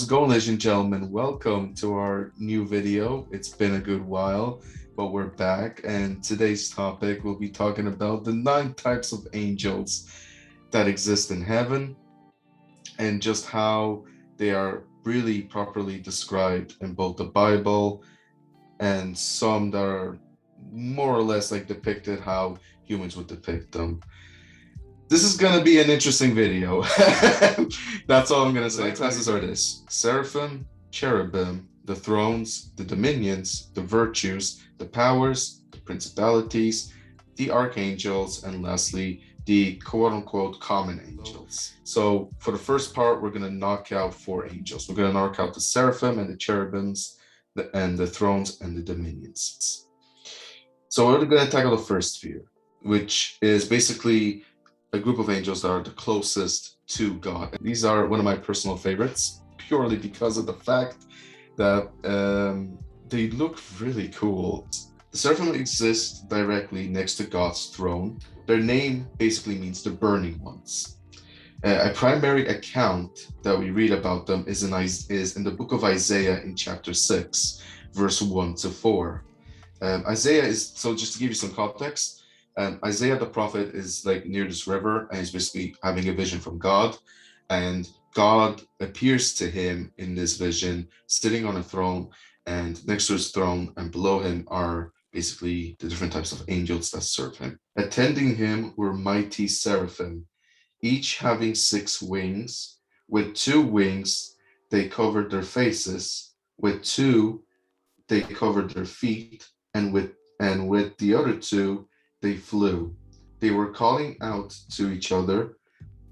How's it going, ladies and gentlemen? Welcome to our new video. It's been a good while, but we're back, and today's topic we'll be talking about the 9 types of angels that exist in heaven and just how they are really properly described in both the Bible and some that are more or less like depicted how humans would depict them. This is going to be an interesting video. That's all I'm going to say. Classes are this: Seraphim, Cherubim, the thrones, the dominions, the virtues, the powers, the principalities, the archangels, and lastly, the quote-unquote common angels. So for the first part, we're going to knock out 4 angels. We're going to knock out the Seraphim and the Cherubims, and the thrones and the dominions. So we're going to tackle the first sphere, which is basically a group of angels that are the closest to God. These are one of my personal favorites, purely because of the fact that they look really cool. The Seraphim exist directly next to God's throne. Their name basically means the burning ones. A primary account that we read about them is in the book of Isaiah in chapter 6, verse 1 to 4. Isaiah is, so just to give you some context, Isaiah the prophet is like near this river, and he's basically having a vision from God, and God appears to him in this vision sitting on a throne, and next to his throne and below him are basically the different types of angels that serve him. Attending him were mighty seraphim, each having 6 wings. With 2 wings they covered their faces, with 2 they covered their feet, and with the other 2 they flew. They were calling out to each other,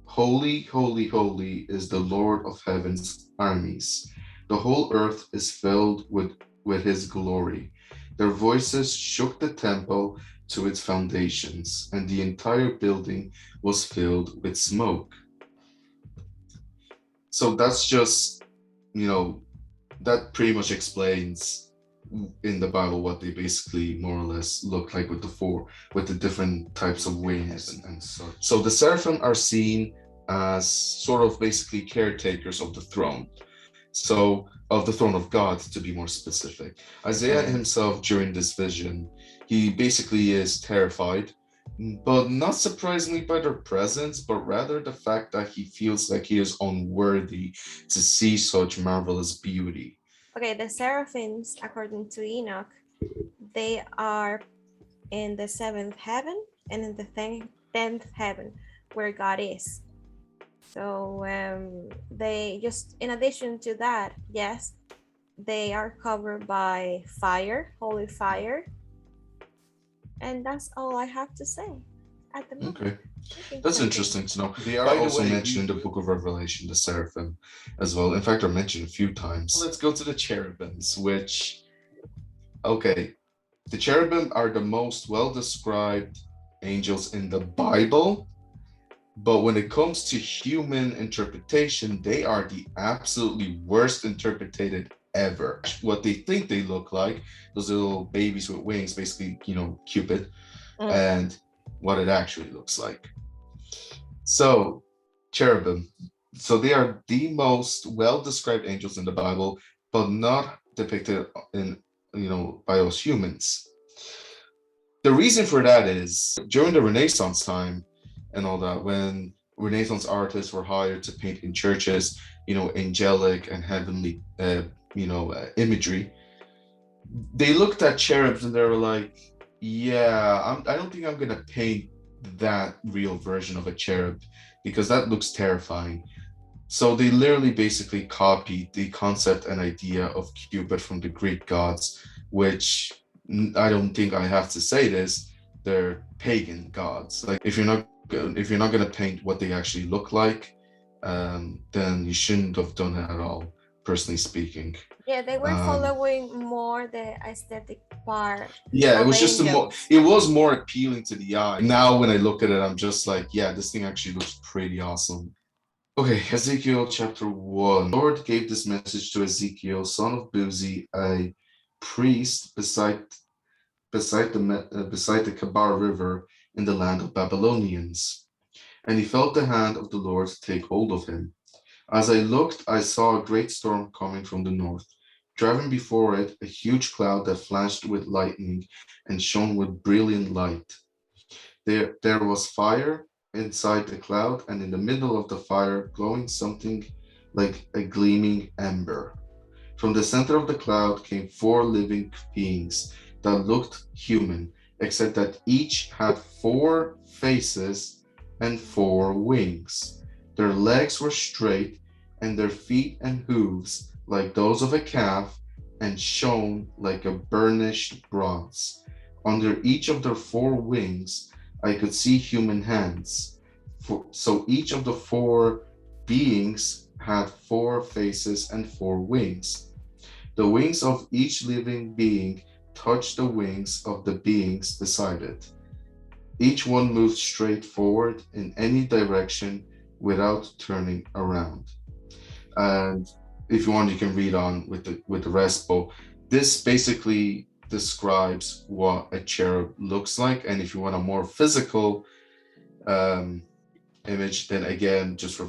"Holy, holy, holy is the Lord of heaven's armies. The whole earth is filled with his glory." Their voices shook the temple to its foundations, and the entire building was filled with smoke. So that's just, that pretty much explains in the Bible what they basically more or less look like with the different types of wings and such. So the seraphim are seen as sort of basically caretakers of the throne. So of the throne of God, to be more specific. Isaiah himself, during this vision, he basically is terrified, but not surprisingly by their presence, but rather the fact that he feels like he is unworthy to see such marvelous beauty. Okay, the seraphims, according to Enoch, they are in the 7th heaven and in the 10th heaven, where God is. So they just, in addition to that, yes, they are covered by fire, holy fire. And that's all I have to say at the moment. Okay. That's interesting to know. They are also mentioned in the book of Revelation, the seraphim, as well. In fact, they're mentioned a few times. Let's go to the cherubims, which, okay, the cherubim are the most well-described angels in the Bible, but when it comes to human interpretation, they are the absolutely worst interpreted ever. What they think they look like, those little babies with wings, basically, Cupid, and what it actually looks like. So, cherubim. So they are the most well-described angels in the Bible, but not depicted by us humans. The reason for that is during the Renaissance time and all that, when Renaissance artists were hired to paint in churches, angelic and heavenly, imagery, they looked at cherubs and they were like, yeah, I don't think I'm going to paint that real version of a cherub because that looks terrifying. So they literally basically copied the concept and idea of Cupid from the Greek gods, which I don't think I have to say this, they're pagan gods. Like if you're not going to paint what they actually look like, then you shouldn't have done it at all, personally speaking. Yeah, they were following more the aesthetic part. Yeah, it was just it was more appealing to the eye. Now when I look at it, I'm just like, yeah, this thing actually looks pretty awesome. Okay, Ezekiel chapter 1. The Lord gave this message to Ezekiel, son of Buzi, a priest beside the Kabar River in the land of Babylonians. And he felt the hand of the Lord take hold of him. As I looked, I saw a great storm coming from the north. Driving before it, a huge cloud that flashed with lightning and shone with brilliant light. There was fire inside the cloud, and in the middle of the fire, glowing something like a gleaming ember. From the center of the cloud came four living beings that looked human, except that each had four faces and four wings. Their legs were straight, and their feet and hooves like those of a calf, and shone like a burnished bronze. Under each of their four wings, I could see human hands. So each of the four beings had four faces and four wings. The wings of each living being touched the wings of the beings beside it. Each one moved straight forward in any direction without turning around. And if you want, you can read on with the rest. But this basically describes what a cherub looks like. And if you want a more physical um, image, then again, just for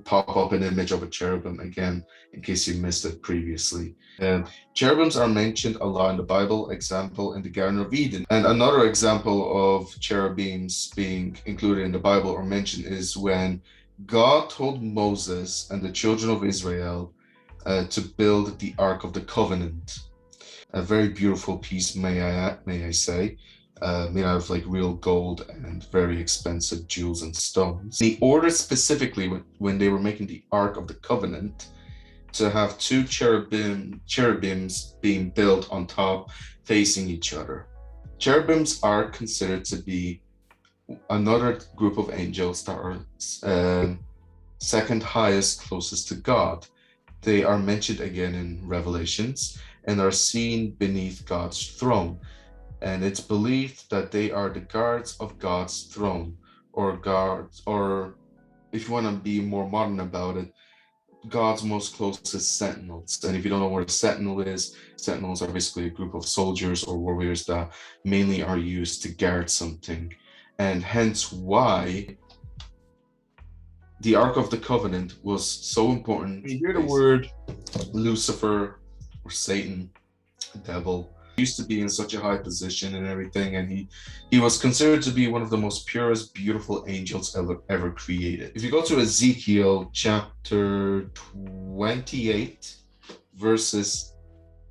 pop up an image of a cherubim again, in case you missed it previously. And cherubims are mentioned a lot in the Bible, example in the Garden of Eden. And another example of cherubims being included in the Bible or mentioned is when God told Moses and the children of Israel to build the Ark of the Covenant. A very beautiful piece, may I say, made out of like real gold and very expensive jewels and stones. The order specifically when they were making the Ark of the Covenant to have two cherubims being built on top facing each other. Cherubims are considered to be another group of angels that are second highest closest to God. They are mentioned again in Revelations and are seen beneath God's throne. And it's believed that they are the guards of God's throne, or guards, or if you want to be more modern about it, God's most closest sentinels. And if you don't know what a sentinel is, sentinels are basically a group of soldiers or warriors that mainly are used to guard something. And hence why the Ark of the Covenant was so important. You hear the word Lucifer or Satan, devil, he used to be in such a high position and everything, and he was considered to be one of the most purest, beautiful angels ever created. If you go to Ezekiel chapter 28, verses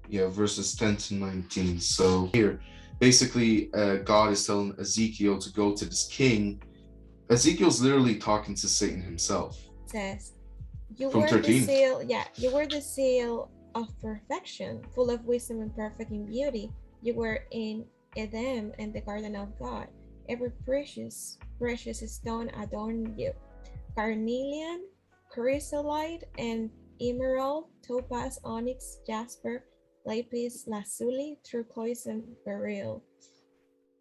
10 to 19. So here, basically, God is telling Ezekiel to go to this king. Ezekiel's literally talking to Satan himself. It says, you From were 13. you were the seal of perfection, full of wisdom and perfect in beauty. You were in Edom and the garden of God. Every precious stone adorned you. Carnelian, chrysolite, and emerald, topaz, onyx, jasper, lapis lazuli, turquoise, and beryl.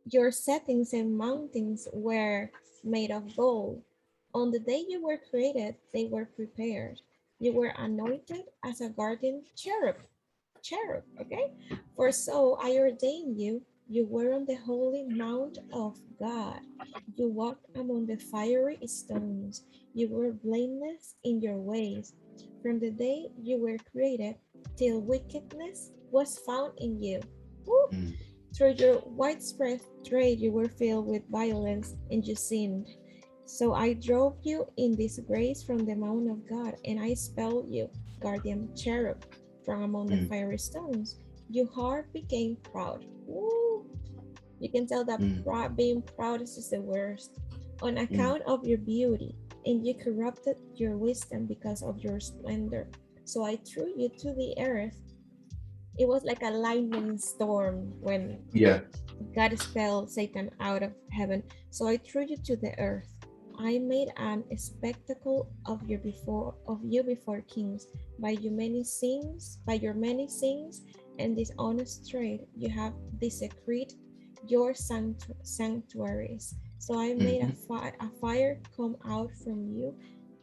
Your settings and mountings were made of gold. On the day you were created, they were prepared. You were anointed as a guardian cherub, okay? For so I ordained you. You were on the holy mount of God. You walked among the fiery stones. You were blameless in your ways. From the day you were created till wickedness was found in you. Woo! Through your widespread trade, you were filled with violence and you sinned. So I drove you in disgrace from the mount of God, and I expelled you, guardian cherub, from among the fiery stones. Your heart became proud. Woo! You can tell that being proud is just the worst. On account of your beauty, and you corrupted your wisdom because of your splendor. So I threw you to the earth. It was like a lightning storm when God expelled Satan out of heaven. So I threw you to the earth. I made an spectacle of you before kings. By your many sins and dishonest trade, you have desecrated your sanctuaries. So I made a fire come out from you,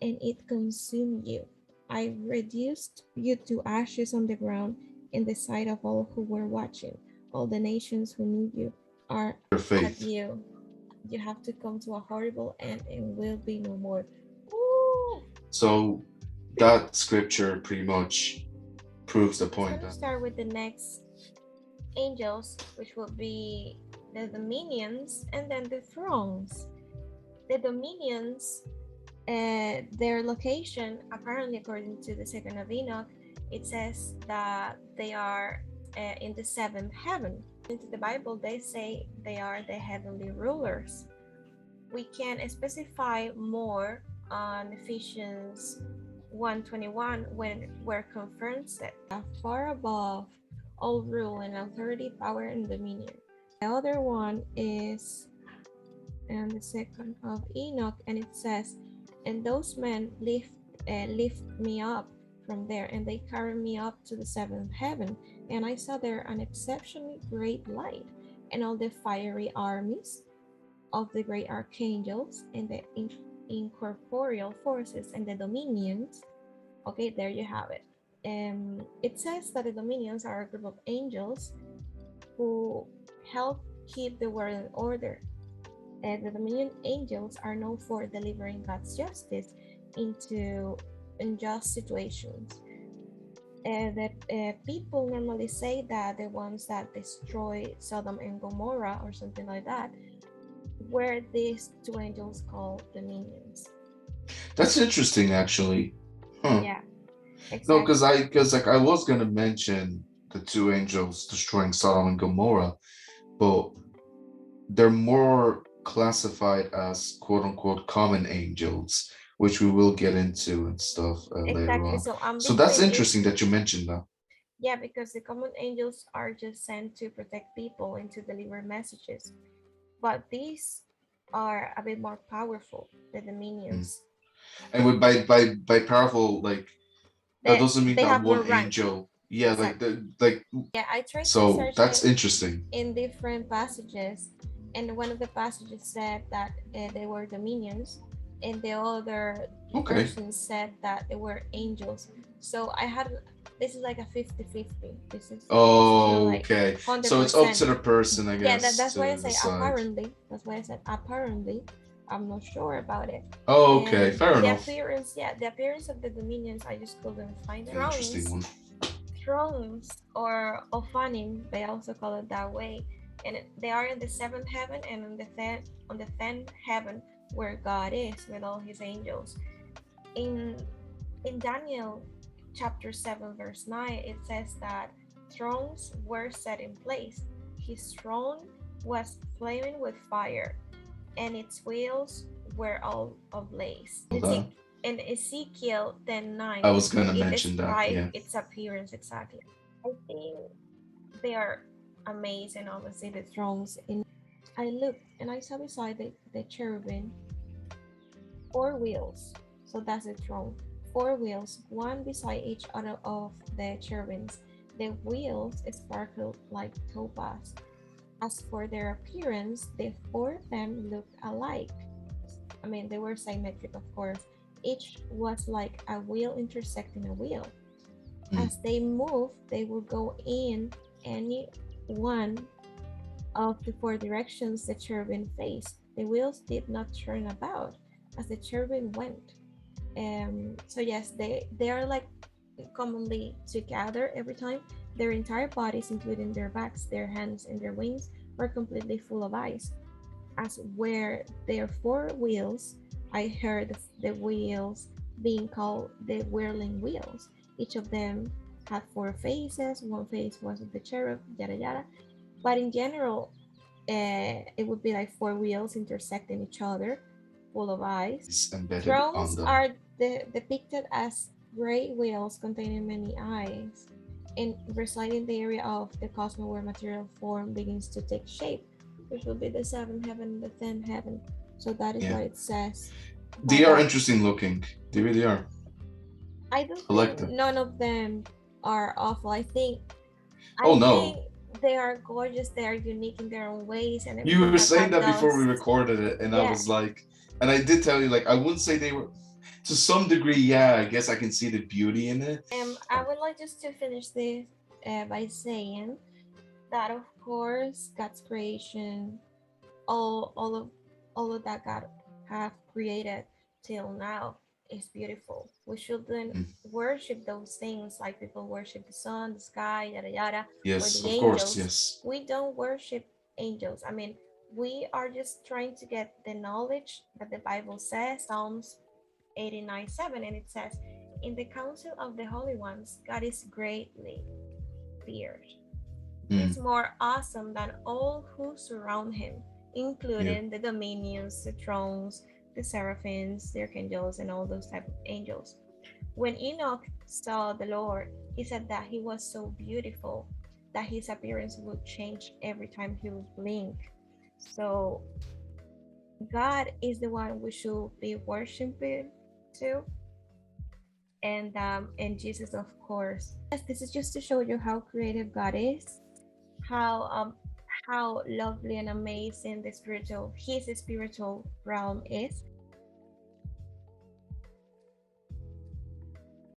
and it consumed you. I reduced you to ashes on the ground in the sight of all who were watching. All the nations who knew you are at you. You have to come to a horrible end and will be no more. Ooh. So that scripture pretty much proves the It's point going to that start with the next angels, which will be the dominions and then the thrones. The dominions, their location, apparently according to the second of Enoch, it says that they are in the seventh heaven. Into the Bible, they say they are the heavenly rulers. We can specify more on Ephesians 1:21 when where confirms that far above all rule and authority, power and dominion. The other one is and the second of Enoch, and it says, and those men lift me up from there, and they carried me up to the seventh heaven, and I saw there an exceptionally great light, and all the fiery armies of the great archangels and the incorporeal forces and the dominions. Okay, there you have it. It says that the dominions are a group of angels who help keep the world in order. The dominion angels are known for delivering God's justice into unjust situations. The people normally say that the ones that destroy Sodom and Gomorrah or something like that were these two angels called dominions. that's interesting actually. Huh. Yeah, No, exactly. because like I was gonna mention the two angels destroying Sodom and Gomorrah, but they're more classified as quote unquote common angels, which we will get into and stuff later Exactly. on. So I'm So that's between it. interesting that you mentioned that. Yeah, because the common angels are just sent to protect people and to deliver messages. But these are a bit more powerful, the Mm. dominions. And with by powerful, like that doesn't mean They that have more one rank. angel. Yeah, like Exactly. like Yeah, I tried to so search that's it interesting. in different passages, and one of the passages said that they were dominions, and the other Okay. version said that they were angels. So I had this is like a 50-50. This is not Oh, like okay. So it's up 100%. to the person, I Yeah, guess, that's why I to say decide. apparently. That's why I said apparently. I'm not sure about it. Oh, okay, And fair the enough. appearance, yeah, the appearance of the dominions, I just couldn't find it. An interesting one. Thrones or Ophanim, they also call it that way, and they are in the seventh heaven and on the tenth heaven where God is with all His angels. In Daniel chapter 7 verse 9, it says that thrones were set in place. His throne was flaming with fire, and its wheels were all ablaze. Well, that In Ezekiel 10:9, I was gonna it mention that. describes Yeah. its appearance exactly. I think they are amazing, obviously, the thrones. I looked and I saw beside the cherubim four wheels. So that's the throne. Four wheels, one beside each other of the cherubims. The wheels sparkled like topaz. As for their appearance, the four of them looked alike. I mean, they were symmetric, of course. Each was like a wheel intersecting a wheel. Mm. As they moved, they would go in any one of the four directions the cherubim faced. The wheels did not turn about as the cherubim went. So yes, they are like commonly together every time. Their entire bodies, including their backs, their hands, and their wings, were completely full of ice. As were their four wheels, I heard the wheels being called the whirling wheels. Each of them had four faces. One face was the cherub, yada yada. But in general, it would be like four wheels intersecting each other, full of ice. It's embedded on Thrones them. are depicted as great wheels containing many eyes and reside in the area of the cosmos where material form begins to take shape, which will be the seventh heaven and the tenth heaven. So that is Yeah. what it says They about are that. interesting looking. They really are. I don't I like think them. none of them are awful. Oh I no. think they are gorgeous. They are unique in their own ways and You everything were that saying God that before we does. recorded it, and I Yeah. was like, and I did tell you, like, I wouldn't say they were to some degree, yeah, I guess I can see the beauty in it. I would like just to finish this by saying that of course God's creation, all of that God have created till now, is beautiful. We shouldn't Mm. worship those things like people worship the sun, the sky, yada yada, or Yes, the of course, angels. yes. We don't worship angels. I mean, we are just trying to get the knowledge that the Bible says, Psalms 89:7, and it says, in the council of the holy ones, God is greatly feared. He's Mm. more awesome than all who surround him, Yeah. including the dominions, the thrones, the seraphims, the archangels, and all those type of angels. When Enoch saw the Lord, he said that he was so beautiful that his appearance would change every time he would blink. So God is the one we should be worshiping to, and Jesus, of course. Yes, this is just to show you how creative God is, how lovely and amazing the spiritual his spiritual realm is.